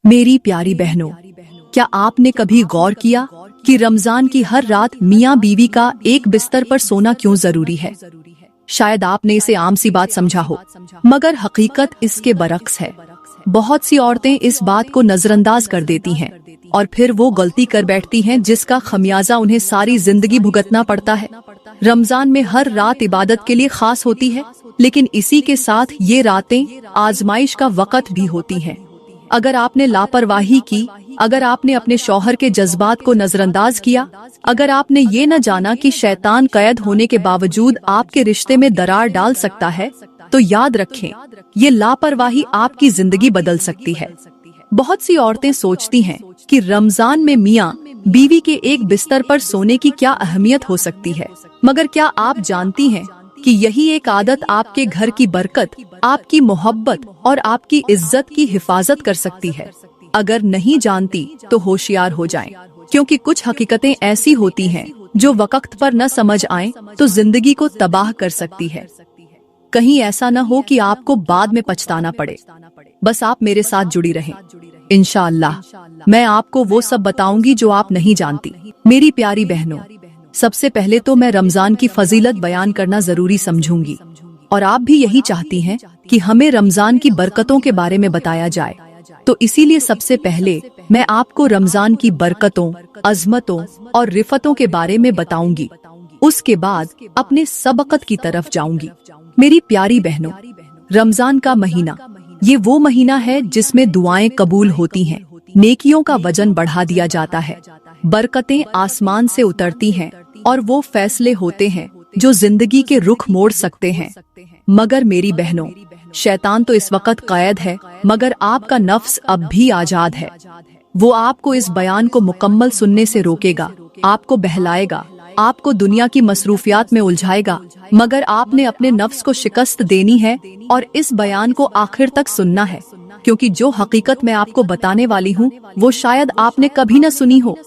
मेरी प्यारी बहनों, क्या आपने कभी गौर किया कि रमजान की हर रात मियाँ बीवी का एक बिस्तर पर सोना क्यों जरूरी है? शायद आपने इसे आम सी बात समझा हो, मगर हकीकत इसके बरक्स है। बहुत सी औरतें इस बात को नजरअंदाज कर देती हैं और फिर वो गलती कर बैठती हैं जिसका खमियाजा उन्हें सारी जिंदगी भुगतना पड़ता है। रमजान में हर रात इबादत के लिए खास होती है, लेकिन इसी के साथ ये रातें आजमाइश का वक्त भी होती हैं। अगर आपने लापरवाही की, अगर आपने अपने शौहर के जज्बात को नजरअंदाज किया, अगर आपने ये न जाना कि शैतान कैद होने के बावजूद आपके रिश्ते में दरार डाल सकता है, तो याद रखें, ये लापरवाही आपकी जिंदगी बदल सकती है। बहुत सी औरतें सोचती हैं कि रमजान में मियाँ बीवी के एक बिस्तर पर सोने की क्या अहमियत हो सकती है, मगर क्या आप जानती हैं कि यही एक आदत आपके घर की बरकत, आपकी मोहब्बत और आपकी इज्जत की हिफाजत कर सकती है। अगर नहीं जानती तो होशियार हो जाएं, क्योंकि कुछ हकीकतें ऐसी होती हैं जो वक्त पर न समझ आएं तो जिंदगी को तबाह कर सकती है। कहीं ऐसा न हो कि आपको बाद में पछताना पड़े। बस आप मेरे साथ जुड़ी रहें। इंशाअल्लाह मैं आपको वो सब बताऊंगी जो आप नहीं जानती। मेरी प्यारी बहनों, सबसे पहले तो मैं रमजान की फजीलत बयान करना जरूरी समझूंगी, और आप भी यही चाहती हैं कि हमें रमजान की बरकतों के बारे में बताया जाए। तो इसीलिए सबसे पहले मैं आपको रमजान की बरकतों, अजमतों और रिफतों के बारे में बताऊंगी। उसके बाद अपने सबकत की तरफ जाऊंगी। मेरी प्यारी बहनों, रमजान का महीना ये वो महीना है जिसमें दुआएं कबूल होती हैं, नेकियों का वजन बढ़ा दिया जाता है, बरकतें आसमान से उतरती हैं और वो फैसले होते हैं जो जिंदगी के रुख मोड़ सकते हैं। मगर मेरी बहनों, शैतान तो इस वक्त कैद है, मगर आपका नफ्स अब भी आजाद है। वो आपको इस बयान को मुकम्मल सुनने से रोकेगा, आपको बहलाएगा, आपको दुनिया की मसरूफियात में उलझाएगा, मगर आपने अपने नफ्स को शिकस्त देनी है और इस बयान को आखिर तक सुनना है, क्योंकि जो हकीकत मैं आपको बताने वाली हूँ वो शायद आपने कभी न सुनी हो।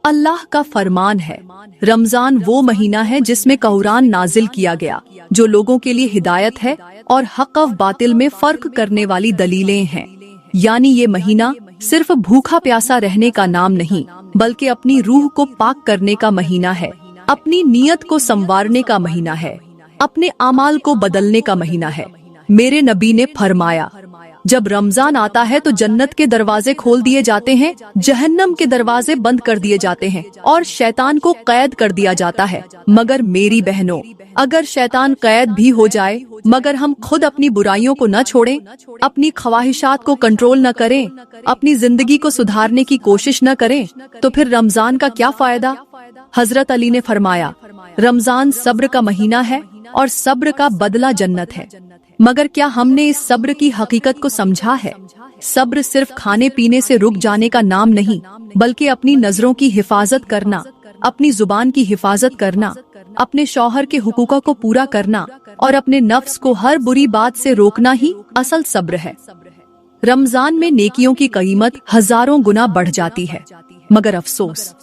अल्लाह का फरमान है, रमजान वो महीना है जिसमें कुरान नाजिल किया गया, जो लोगों के लिए हिदायत है और हक और बातिल में फर्क करने वाली दलीलें हैं। यानी ये महीना सिर्फ भूखा प्यासा रहने का नाम नहीं, बल्कि अपनी रूह को पाक करने का महीना है, अपनी नीयत को संवारने का महीना है, अपने अमाल को बदलने का महीना है। मेरे नबी ने फरमाया, जब रमजान आता है तो जन्नत के दरवाजे खोल दिए जाते हैं, जहन्नम के दरवाजे बंद कर दिए जाते हैं और शैतान को कैद कर दिया जाता है। मगर मेरी बहनों, अगर शैतान कैद भी हो जाए, मगर हम खुद अपनी बुराइयों को न छोड़ें, अपनी ख्वाहिशात को कंट्रोल न करें, अपनी जिंदगी को सुधारने की कोशिश न करें, तो फिर रमजान का क्या फायदा? हजरत अली ने फरमाया, रमजान सब्र का महीना है और सब्र का बदला जन्नत है। मगर क्या हमने इस सब्र की हकीकत को समझा है? सब्र सिर्फ खाने पीने से रुक जाने का नाम नहीं, बल्कि अपनी नजरों की हिफाजत करना, अपनी जुबान की हिफाजत करना, अपने शौहर के हुकूकों को पूरा करना और अपने नफ्स को हर बुरी बात से रोकना ही असल सब्र है। रमजान में नेकियों की कीमत हजारों गुना बढ़ जाती है, मगर अफसोस,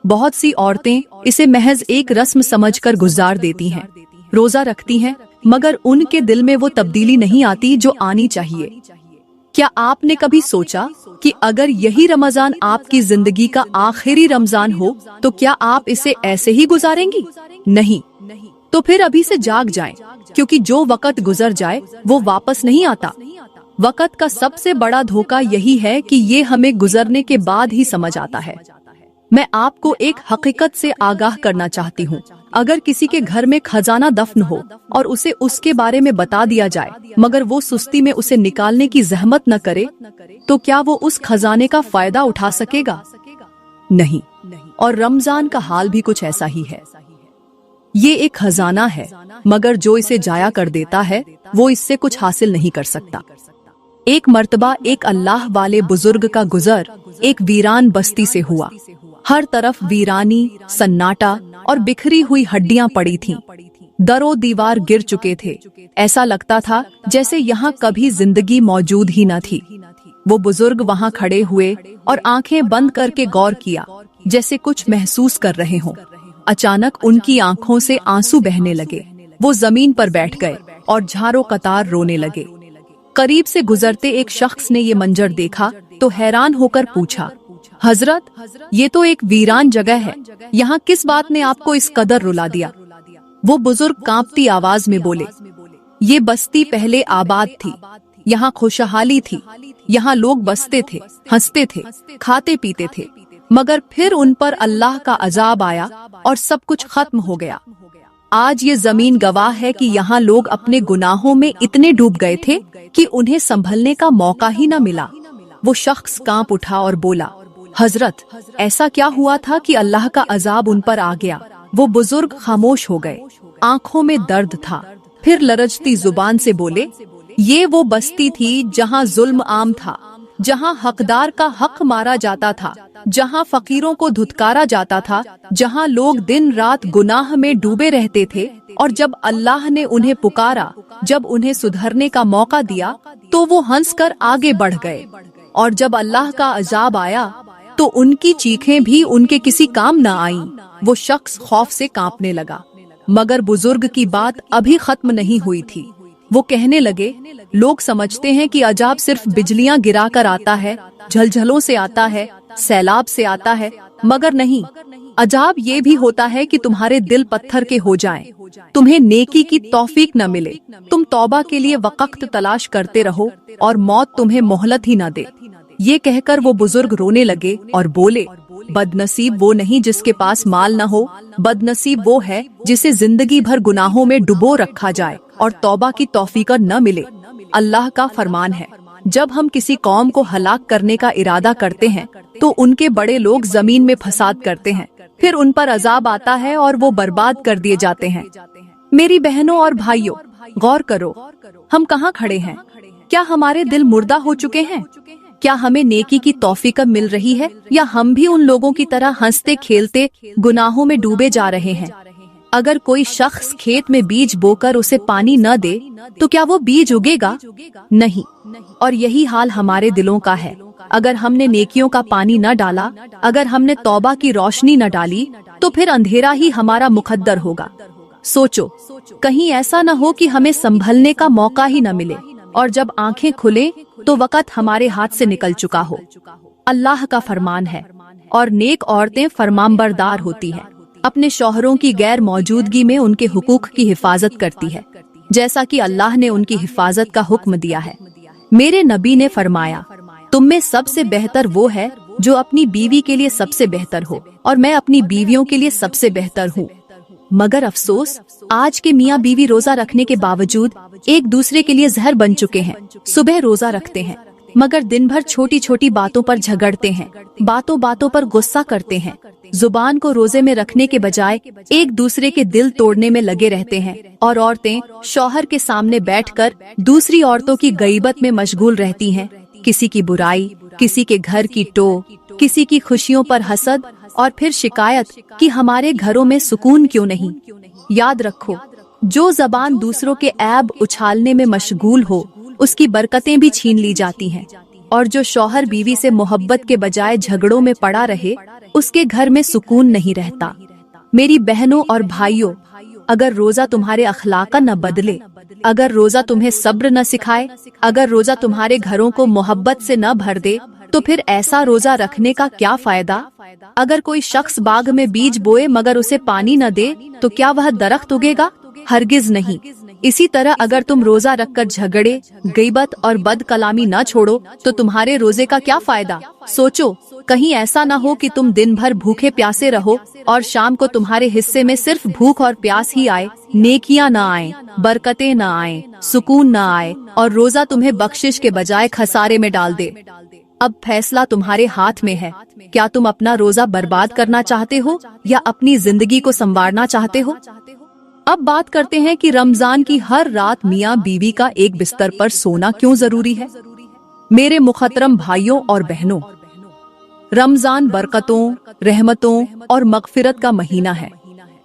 बहुत सी औरतें इसे महज एक रस्म समझकर गुजार देती हैं। रोजा रखती हैं, मगर उनके दिल में वो तब्दीली नहीं आती जो आनी चाहिए। क्या आपने कभी सोचा कि अगर यही रमजान आपकी जिंदगी का आखिरी रमजान हो तो क्या आप इसे ऐसे ही गुजारेंगी? नहीं। तो फिर अभी से जाग जाएं, क्योंकि जो वक्त गुजर जाए वो वापस नहीं आता। वक्त का सबसे बड़ा धोखा यही है कि ये हमें गुजरने के बाद ही समझ आता है। मैं आपको एक हकीकत से आगाह करना चाहती हूँ। अगर किसी के घर में खजाना दफन हो और उसे उसके बारे में बता दिया जाए, मगर वो सुस्ती में उसे निकालने की जहमत न करे, तो क्या वो उस खजाने का फायदा उठा सकेगा? नहीं। और रमजान का हाल भी कुछ ऐसा ही है। ये एक खजाना है, मगर जो इसे जाया कर देता है वो इससे कुछ हासिल नहीं कर सकता। एक मर्तबा एक अल्लाह वाले बुजुर्ग का गुजर एक वीरान बस्ती से हुआ। हर तरफ वीरानी, सन्नाटा और बिखरी हुई हड्डियां पड़ी थीं। दरो दीवार गिर चुके थे। ऐसा लगता था जैसे यहाँ कभी जिंदगी मौजूद ही न थी। वो बुजुर्ग वहाँ खड़े हुए और आंखें बंद करके गौर किया, जैसे कुछ महसूस कर रहे हों। अचानक उनकी आंखों से आंसू बहने लगे। वो जमीन पर बैठ गए और झारों कतार रोने लगे। करीब से गुजरते एक शख्स ने ये मंजर देखा तो हैरान होकर पूछा, हजरत, ये तो एक वीरान जगह है, यहाँ किस बात ने आपको इस कदर रुला दिया? वो बुजुर्ग कांपती आवाज में बोले, ये बस्ती पहले आबाद थी, यहाँ खुशहाली थी, यहाँ लोग बसते थे, हंसते थे, खाते पीते थे, मगर फिर उन पर अल्लाह का अजाब आया और सब कुछ खत्म हो गया। आज ये जमीन गवाह है कि यहाँ लोग अपने गुनाहों में इतने डूब गए थे कि उन्हें संभलने का मौका ही न मिला। वो शख्स कांप उठा और बोला, हजरत, ऐसा क्या हुआ था कि अल्लाह का अजाब उन पर आ गया? वो बुजुर्ग खामोश हो गए, आंखों में दर्द था, फिर लरजती जुबान से बोले, ये वो बस्ती थी जहाँ जुल्म आम था, जहाँ हकदार का हक मारा जाता था, जहाँ फकीरों को धुतकारा जाता था, जहाँ लोग दिन रात गुनाह में डूबे रहते थे, और जब अल्लाह ने उन्हें पुकारा, जब उन्हें सुधरने का मौका दिया, तो वो हंसकर आगे बढ़ गए, और जब अल्लाह का अजाब आया तो उनकी चीखें भी उनके किसी काम न आईं। वो शख्स खौफ से कांपने लगा, मगर बुजुर्ग की बात अभी खत्म नहीं हुई थी। वो कहने लगे, लोग समझते हैं कि अजाब सिर्फ बिजलियां गिरा कर आता है, झलझलों से आता है, सैलाब से आता है, मगर नहीं, अजाब ये भी होता है कि तुम्हारे दिल पत्थर के हो जाएं, तुम्हें नेकी की तौफीक न मिले, तुम तौबा के लिए वक्त तलाश करते रहो और मौत तुम्हें मोहलत ही न दे। ये कहकर वो बुजुर्ग रोने लगे और बोले, बदनसीब वो नहीं जिसके पास माल न हो, बदनसीब वो है जिसे जिंदगी भर गुनाहों में डुबो रखा जाए और तौबा की तौफीक न मिले। अल्लाह का फरमान है, जब हम किसी कौम को हलाक करने का इरादा करते हैं तो उनके बड़े लोग जमीन में फसाद करते हैं, फिर उन पर अजाब आता है और वो बर्बाद कर दिए जाते हैं। मेरी बहनों और भाइयों, गौर करो, हम कहाँ खड़े हैं? क्या हमारे दिल मुर्दा हो चुके हैं? क्या हमें नेकी की तौफीक मिल रही है, या हम भी उन लोगों की तरह हंसते खेलते गुनाहों में डूबे जा रहे हैं? अगर कोई शख्स खेत में बीज बोकर उसे पानी न दे तो क्या वो बीज उगेगा? नहीं। और यही हाल हमारे दिलों का है। अगर हमने नेकियों का पानी न डाला, अगर हमने तौबा की रोशनी न डाली, तो फिर अंधेरा ही हमारा मुकद्दर होगा। सोचो, कहीं ऐसा न हो कि हमें संभलने का मौका ही न मिले, और जब आंखें खुले तो वक़्त हमारे हाथ से निकल चुका हो। अल्लाह का फरमान है, और नेक औरतें फरमानबरदार होती है, अपने शौहरों की गैर मौजूदगी में उनके हुकूक की हिफाजत करती है, जैसा कि अल्लाह ने उनकी हिफाजत का हुक्म दिया है। मेरे नबी ने फरमाया, तुम में सबसे बेहतर वो है जो अपनी बीवी के लिए सबसे बेहतर हो, और मैं अपनी बीवियों के लिए सबसे बेहतर हूँ। मगर अफसोस, आज के मियाँ बीवी रोजा रखने के बावजूद एक दूसरे के लिए जहर बन चुके हैं। सुबह रोजा रखते हैं, मगर दिन भर छोटी छोटी बातों पर झगड़ते हैं, बातों बातों पर गुस्सा करते हैं, जुबान को रोजे में रखने के बजाय एक दूसरे के दिल तोड़ने में लगे रहते हैं, और औरतें शौहर के सामने बैठकर दूसरी औरतों की गईबत में मशगूल रहती हैं, किसी की बुराई, किसी के घर की टो, किसी की खुशियों पर हसद, और फिर शिकायत कि हमारे घरों में सुकून क्यों नहीं। याद रखो, जो जबान दूसरों के ऐब उछालने में मशगूल हो, उसकी बरकतें भी छीन ली जाती हैं, और जो शौहर बीवी से मोहब्बत के बजाय झगड़ों में पड़ा रहे, उसके घर में सुकून नहीं रहता। मेरी बहनों और भाइयों, अगर रोजा तुम्हारे अखलाक न बदले, अगर रोजा तुम्हें सब्र न सिखाए, अगर रोजा तुम्हारे घरों को मोहब्बत से न भर दे, तो फिर ऐसा रोजा रखने का क्या फायदा? अगर कोई शख्स बाग में बीज बोए मगर उसे पानी न दे, तो क्या वह दरख्त उगेगा? हरगिज नहीं। इसी तरह अगर तुम रोजा रखकर झगड़े, गीबत और बद कलामी न छोड़ो, तो तुम्हारे रोजे का क्या फायदा? सोचो, कहीं ऐसा न हो कि तुम दिन भर भूखे प्यासे रहो और शाम को तुम्हारे हिस्से में सिर्फ भूख और प्यास ही आए, नेकियां न आए, बरकतें न आए, सुकून न आए, और रोजा तुम्हें बख्शिश के बजाय खसारे में डाल दे। अब फैसला तुम्हारे हाथ में है। क्या तुम अपना रोजा बर्बाद करना चाहते हो या अपनी जिंदगी को संवारना चाहते हो? अब बात करते हैं कि रमजान की हर रात मियाँ बीवी का एक बिस्तर पर सोना क्यों जरूरी है। मेरे मुखतरम भाइयों और बहनों, रमजान बरकतों, रहमतों और मगफिरत का महीना है।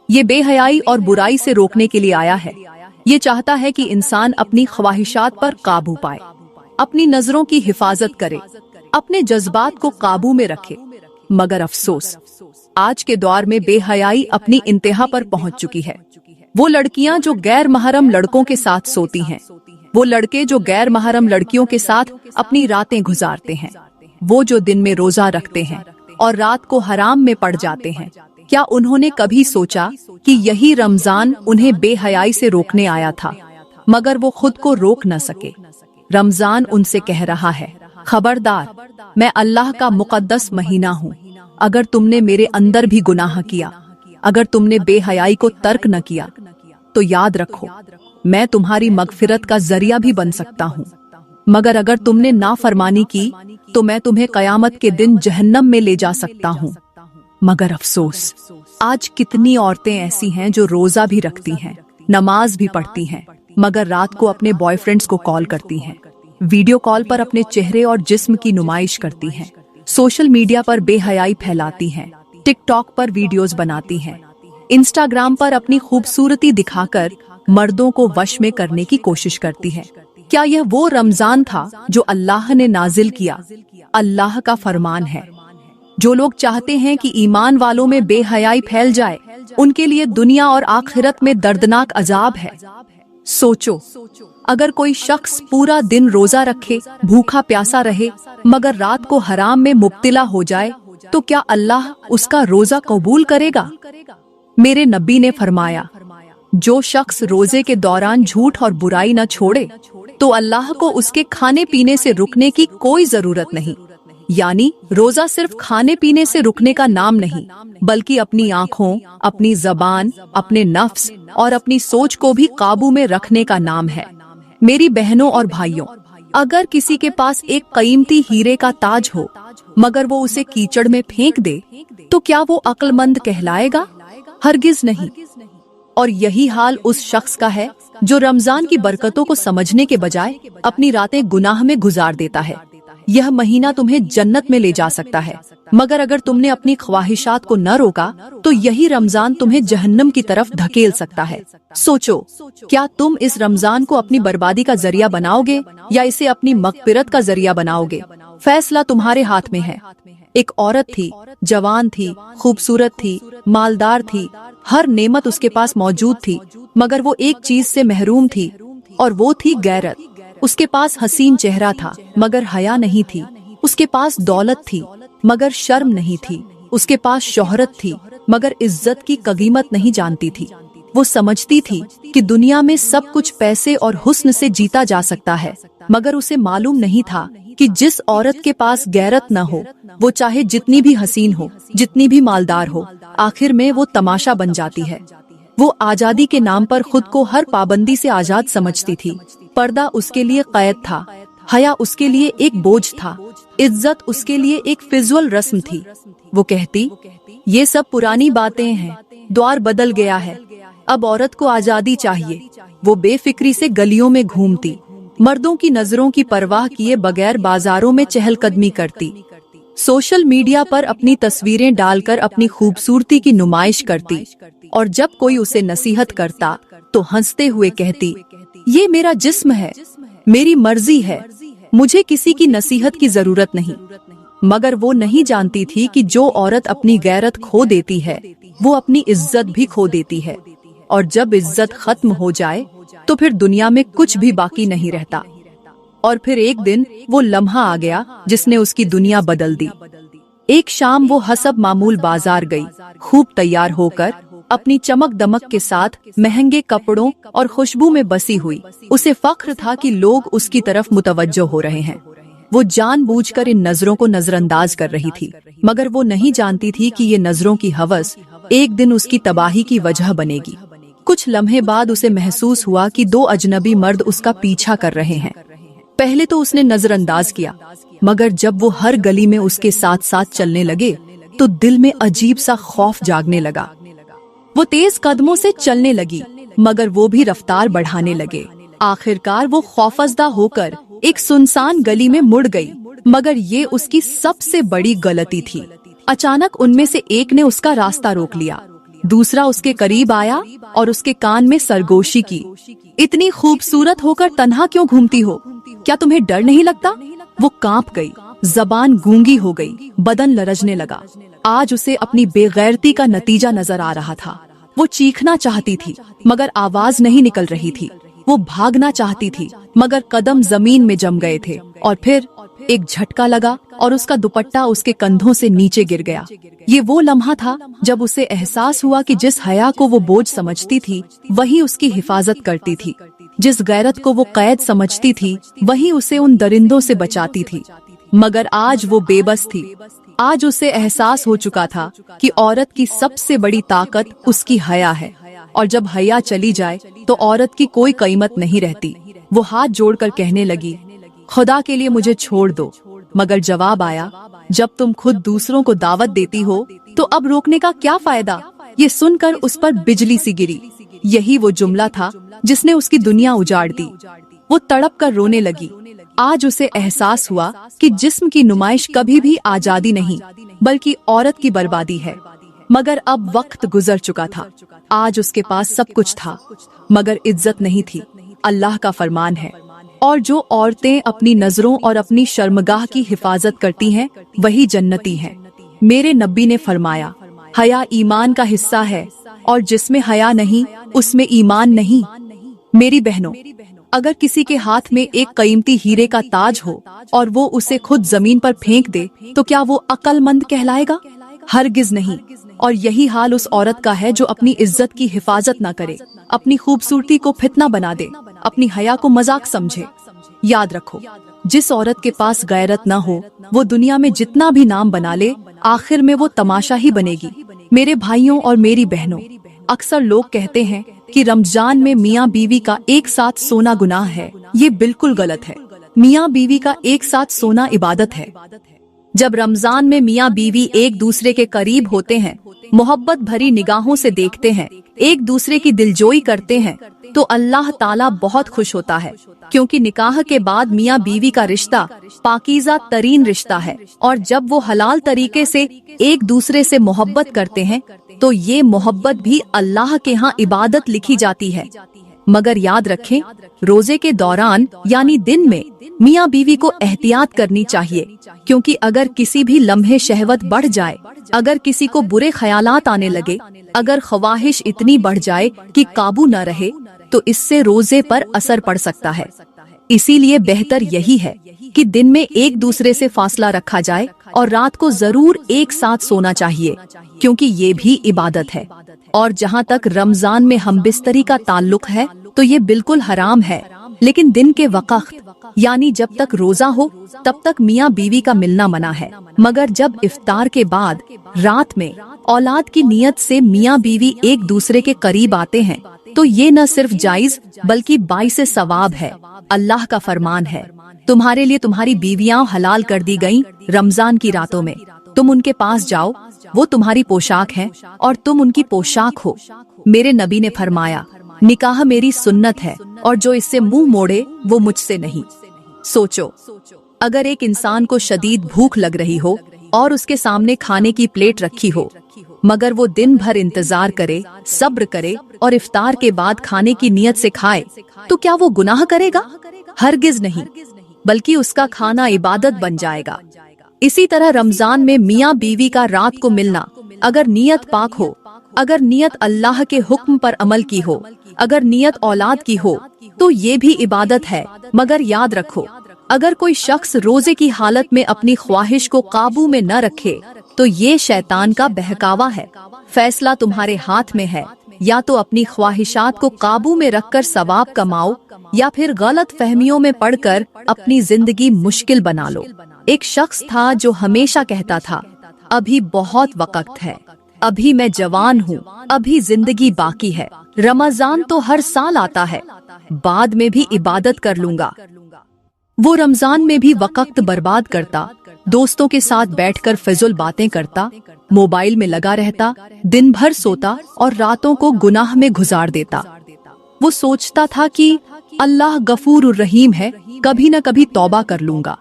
ये बेहयाई और बुराई से रोकने के लिए आया है। ये चाहता है कि इंसान अपनी ख्वाहिशात पर काबू पाए, अपनी नजरों की हिफाजत करे, अपने जज्बात को काबू में रखे। मगर अफसोस, आज के दौर में बेहयाई अपनी इंतहा पर पहुंच चुकी है। वो लड़कियां जो गैर महरम लड़कों के साथ सोती हैं, वो लड़के जो गैर महरम लड़कियों के साथ अपनी रातें गुजारते हैं, वो जो दिन में रोजा रखते हैं और रात को हराम में पड़ जाते हैं, क्या उन्होंने कभी सोचा कि यही रमजान उन्हें बेहयाई से रोकने आया था, मगर वो खुद को रोक न सके। रमजान उनसे कह रहा है, खबरदार, मैं अल्लाह का मुकद्दस महीना हूँ। अगर तुमने मेरे अंदर भी गुनाह किया, अगर तुमने बेहयाई को तर्क न किया, तो याद रखो मैं तुम्हारी मगफिरत का जरिया भी बन सकता हूँ। मगर अगर तुमने नाफरमानी की तो मैं तुम्हें कयामत के दिन जहन्नम में ले जा सकता हूँ। मगर अफसोस, आज कितनी औरतें ऐसी हैं जो रोजा भी रखती हैं, नमाज भी पढ़ती हैं, मगर रात को अपने बॉयफ्रेंड्स को कॉल करती हैं, वीडियो कॉल पर अपने चेहरे और जिस्म की नुमाइश करती हैं, सोशल मीडिया पर बेहयाई फैलाती हैं, टिकटॉक पर वीडियोस बनाती हैं, इंस्टाग्राम पर अपनी खूबसूरती दिखाकर मर्दों को वश में करने की कोशिश करती है। क्या यह वो रमजान था जो अल्लाह ने नाजिल किया? अल्लाह का फरमान है, जो लोग चाहते हैं कि ईमान वालों में बेहयाई फैल जाए, उनके लिए दुनिया और आखिरत में दर्दनाक अजाब है। सोचो, अगर कोई शख्स पूरा दिन रोजा रखे, भूखा प्यासा रहे, मगर रात को हराम में मुब्तिला हो जाए, तो क्या अल्लाह उसका रोजा कबूल करेगा? मेरे नबी ने फरमाया, जो शख्स रोजे के दौरान झूठ और बुराई न छोड़े, तो अल्लाह को उसके खाने पीने से रुकने की कोई जरूरत नहीं। यानी रोजा सिर्फ खाने पीने से रुकने का नाम नहीं, बल्कि अपनी आँखों, अपनी जबान, अपने नफ्स और अपनी सोच को भी काबू में रखने का नाम है। मेरी बहनों और भाइयों, अगर किसी के पास एक कीमती हीरे का ताज हो, मगर वो उसे कीचड़ में फेंक दे, तो क्या वो अक्लमंद कहलाएगा? हरगिज नहीं। और यही हाल उस शख्स का है जो रमजान की बरकतों को समझने के बजाय अपनी रातें गुनाह में गुजार देता है। यह महीना तुम्हें जन्नत में ले जा सकता है, मगर अगर तुमने अपनी ख्वाहिशात को न रोका, तो यही रमजान तुम्हें जहन्नम की तरफ धकेल सकता है। सोचो, क्या तुम इस रमजान को अपनी बर्बादी का जरिया बनाओगे या इसे अपनी मगफिरत का जरिया बनाओगे? फैसला तुम्हारे हाथ में है। एक औरत थी, जवान थी, खूबसूरत थी, मालदार थी, हर नेमत उसके पास मौजूद थी, मगर वो एक चीज से महरूम थी, और वो थी गैरत। उसके पास हसीन चेहरा था, मगर हया नहीं थी। उसके पास दौलत थी, मगर शर्म नहीं थी। उसके पास शोहरत थी, मगर इज्जत की कीमत नहीं जानती थी। वो समझती थी कि दुनिया में सब कुछ पैसे और हुस्न से जीता जा सकता है, मगर उसे मालूम नहीं था कि जिस औरत के पास गैरत न हो, वो चाहे जितनी भी हसीन हो, जितनी भी मालदार हो, आखिर में वो तमाशा बन जाती है। वो आजादी के नाम पर खुद को हर पाबंदी से आजाद समझती थी। पर्दा उसके लिए कैद था, हया उसके लिए एक बोझ था, इज्जत उसके लिए एक फिजूल रस्म थी। वो कहती, ये सब पुरानी बातें हैं, द्वार बदल गया है, अब औरत को आजादी चाहिए। वो बेफिक्री से गलियों में घूमती, मर्दों की नजरों की परवाह किए बगैर बाजारों में चहलकदमी करती, सोशल मीडिया पर अपनी तस्वीरें डालकर अपनी खूबसूरती की नुमाइश करती, और जब कोई उसे नसीहत करता तो हंसते हुए कहती, ये मेरा जिस्म है, मेरी मर्जी है, मुझे किसी की नसीहत की जरूरत नहीं। मगर वो नहीं जानती थी कि जो औरत अपनी गैरत खो देती है, वो अपनी इज्जत भी खो देती है, और जब इज्जत खत्म हो जाए तो फिर दुनिया में कुछ भी बाकी नहीं रहता। और फिर एक दिन वो लम्हा आ गया जिसने उसकी दुनिया बदल दी। एक शाम वो हसब मामूल बाजार गई, खूब तैयार होकर, अपनी चमक दमक के साथ, महंगे कपड़ों और खुशबू में बसी हुई। उसे फख्र था कि लोग उसकी तरफ मुतवज्जो हो रहे हैं। वो जानबूझकर इन नजरों को नजरअंदाज कर रही थी, मगर वो नहीं जानती थी कि ये नजरों की हवस एक दिन उसकी तबाही की वजह बनेगी। कुछ लम्हे बाद उसे महसूस हुआ कि दो अजनबी मर्द उसका पीछा कर रहे हैं। पहले तो उसने नजरअंदाज किया, मगर जब वो हर गली में उसके साथ साथ चलने लगे तो दिल में अजीब सा खौफ जागने लगा। वो तेज कदमों से चलने लगी, मगर वो भी रफ्तार बढ़ाने लगे। आखिरकार वो खौफजदा होकर एक सुनसान गली में मुड़ गई, मगर ये उसकी सबसे बड़ी गलती थी। अचानक उनमें से एक ने उसका रास्ता रोक लिया, दूसरा उसके करीब आया और उसके कान में सरगोशी की, इतनी खूबसूरत होकर तन्हा क्यों घूमती हो? क्या तुम्हें डर नहीं लगता? वो कांप गई, जबान गूंगी हो गई, बदन लरजने लगा। आज उसे अपनी बेगैरती का नतीजा नजर आ रहा था। वो चीखना चाहती थी, मगर आवाज नहीं निकल रही थी। वो भागना चाहती थी मगर कदम जमीन में जम गए थे और फिर एक झटका लगा और उसका दुपट्टा उसके कंधों से नीचे गिर गया। ये वो लम्हा था जब उसे एहसास हुआ कि जिस हया को वो बोझ समझती थी वही उसकी हिफाजत करती थी, जिस गैरत को वो कैद समझती थी वही उसे उन दरिंदों से बचाती थी। मगर आज वो बेबस थी। आज उसे एहसास हो चुका था कि औरत की सबसे बड़ी ताकत उसकी हया है और जब हया चली जाए तो औरत की कोई कीमत नहीं रहती। वो हाथ जोड़कर कहने लगी, खुदा के लिए मुझे छोड़ दो। मगर जवाब आया, जब तुम खुद दूसरों को दावत देती हो तो अब रोकने का क्या फायदा। ये सुनकर उस पर बिजली सी गिरी। यही वो जुमला था जिसने उसकी दुनिया उजाड़ दी। वो तड़प कर रोने लगी। आज उसे एहसास हुआ कि जिस्म की नुमाइश कभी भी आजादी नहीं बल्कि औरत की बर्बादी है। मगर अब वक्त गुजर चुका था। आज उसके पास सब कुछ था मगर इज्जत नहीं थी। अल्लाह का फरमान है, और जो औरतें अपनी नजरों और अपनी शर्मगाह की हिफाजत करती हैं वही जन्नती हैं। मेरे नबी ने फरमाया, हया ईमान का हिस्सा है और जिसमें हया नहीं उसमें ईमान नहीं। मेरी बहनों, अगर किसी के हाथ में एक कीमती हीरे का ताज हो और वो उसे खुद जमीन पर फेंक दे तो क्या वो अक्लमंद कहलाएगा? हरगिज नहीं। और यही हाल उस औरत का है जो अपनी इज्जत की हिफाजत न करे, अपनी खूबसूरती को फितना बना दे, अपनी हया को मजाक समझे। याद रखो, जिस औरत के पास गैरत न हो वो दुनिया में जितना भी नाम बना ले आखिर में वो तमाशा ही बनेगी। मेरे भाइयों और मेरी बहनों, अक्सर लोग कहते हैं कि रमजान में मियाँ बीवी का एक साथ सोना गुनाह है। ये बिल्कुल गलत है। मियाँ बीवी का एक साथ सोना इबादत है। जब रमजान में मियाँ बीवी एक दूसरे के करीब होते हैं, मोहब्बत भरी निगाहों से देखते हैं, एक दूसरे की दिलजोई करते हैं तो अल्लाह ताला बहुत खुश होता है, क्योंकि निकाह के बाद मियाँ बीवी का रिश्ता पाकीज़ा तरीन रिश्ता है। और जब वो हलाल तरीके से एक दूसरे से मोहब्बत करते हैं तो ये मोहब्बत भी अल्लाह के यहाँ इबादत लिखी जाती है। मगर याद रखें, रोजे के दौरान यानी दिन में मियाँ बीवी को एहतियात करनी चाहिए, क्योंकि अगर किसी भी लम्हे शहवत बढ़ जाए, अगर किसी को बुरे ख्यालात आने लगे, अगर ख्वाहिश इतनी बढ़ जाए कि काबू न रहे तो इससे रोजे पर असर पड़ सकता है। इसीलिए बेहतर यही है कि दिन में एक दूसरे से फासला रखा जाए और रात को जरूर एक साथ सोना चाहिए, क्योंकि ये भी इबादत है। और जहाँ तक रमजान में हम बिस्तरी का ताल्लुक है तो ये बिल्कुल हराम है, लेकिन दिन के वक्त यानी जब तक रोजा हो तब तक मियाँ बीवी का मिलना मना है। मगर जब इफ्तार के बाद रात में औलाद की नियत से मियाँ बीवी एक दूसरे के करीब आते हैं तो ये न सिर्फ जायज बल्कि बाइसे सवाब है। अल्लाह का फरमान है, तुम्हारे लिए तुम्हारी बीवियां हलाल कर दी गईं रमजान की रातों में, तुम उनके पास जाओ, वो तुम्हारी पोशाक है और तुम उनकी पोशाक हो। मेरे नबी ने फरमाया, निकाह मेरी सुन्नत है और जो इससे मुंह मोड़े वो मुझसे नहीं। सोचो, अगर एक इंसान को शदीद भूख लग रही हो और उसके सामने खाने की प्लेट रखी हो, मगर वो दिन भर इंतजार करे, सब्र करे और इफ्तार के बाद खाने की नियत से खाए, तो क्या वो गुनाह करेगा? हरगिज नहीं, बल्कि उसका खाना इबादत बन जाएगा। इसी तरह रमजान में मियाँ बीवी का रात को मिलना, अगर नियत पाक हो, अगर नियत अल्लाह के हुक्म पर अमल की हो, अगर नियत औलाद की हो, तो ये भी इबादत है। मगर याद रखो, अगर कोई शख्स रोजे की हालत में अपनी ख्वाहिश को काबू में न रखे तो ये शैतान का बहकावा है। फैसला तुम्हारे हाथ में है, या तो अपनी ख्वाहिशात को काबू में रखकर सवाब कमाओ या फिर गलत फहमियों में पड़कर अपनी जिंदगी मुश्किल बना लो। एक शख्स था जो हमेशा कहता था, अभी बहुत वक्त है, अभी मैं जवान हूँ, अभी जिंदगी बाकी है, रमजान तो हर साल आता है, बाद में भी इबादत कर लूंगा। वो रमजान में भी वक्त बर्बाद करता, दोस्तों के साथ बैठकर फिजुल बातें करता, मोबाइल में लगा रहता, दिन भर सोता और रातों को गुनाह में गुजार देता। वो सोचता था कि अल्लाह गफूर रहीम है, कभी न कभी तौबा कर लूंगा।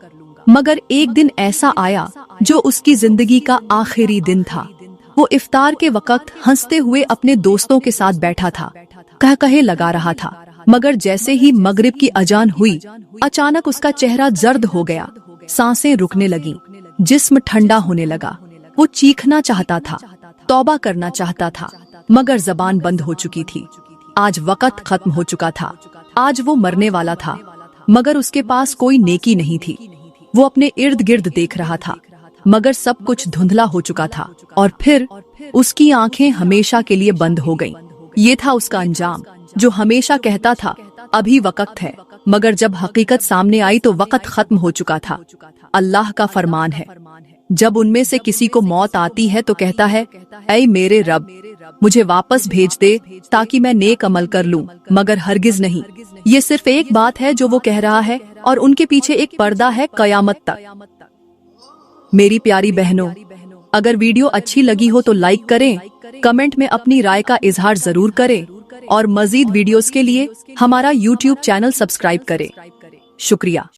मगर एक दिन ऐसा आया जो उसकी जिंदगी का आखिरी दिन था। वो इफ्तार के वक्त हंसते हुए अपने दोस्तों के साथ बैठा था, कह कहे लगा रहा था, मगर जैसे ही मगरिब की अजान हुई, अचानक उसका चेहरा जर्द हो गया, सांसें रुकने लगी, जिस्म ठंडा होने लगा। वो चीखना चाहता था, तौबा करना चाहता था, मगर जबान बंद हो चुकी थी। आज वक्त खत्म हो चुका था। आज वो मरने वाला था, मगर उसके पास कोई नेकी नहीं थी। वो अपने इर्द गिर्द देख रहा था, मगर सब कुछ धुंधला हो चुका था। और फिर उसकी आंखें हमेशा के लिए बंद हो गईं। ये था उसका अंजाम, जो हमेशा कहता था अभी वक्त है, मगर जब हकीकत सामने आई तो वक्त खत्म हो चुका था। अल्लाह का फरमान है, जब उनमें से किसी को मौत आती है तो कहता है, ऐ मेरे रब, मुझे वापस भेज दे ताकि मैं नेक अमल कर लूं, मगर हरगिज नहीं। ये सिर्फ एक बात है जो वो कह रहा है, और उनके पीछे एक पर्दा है कयामत तक। मेरी प्यारी बहनों, अगर वीडियो अच्छी लगी हो तो लाइक करें, कमेंट में अपनी राय का इजहार जरूर करें, और मजीद वीडियोस के लिए हमारा YouTube चैनल सब्सक्राइब करें। शुक्रिया।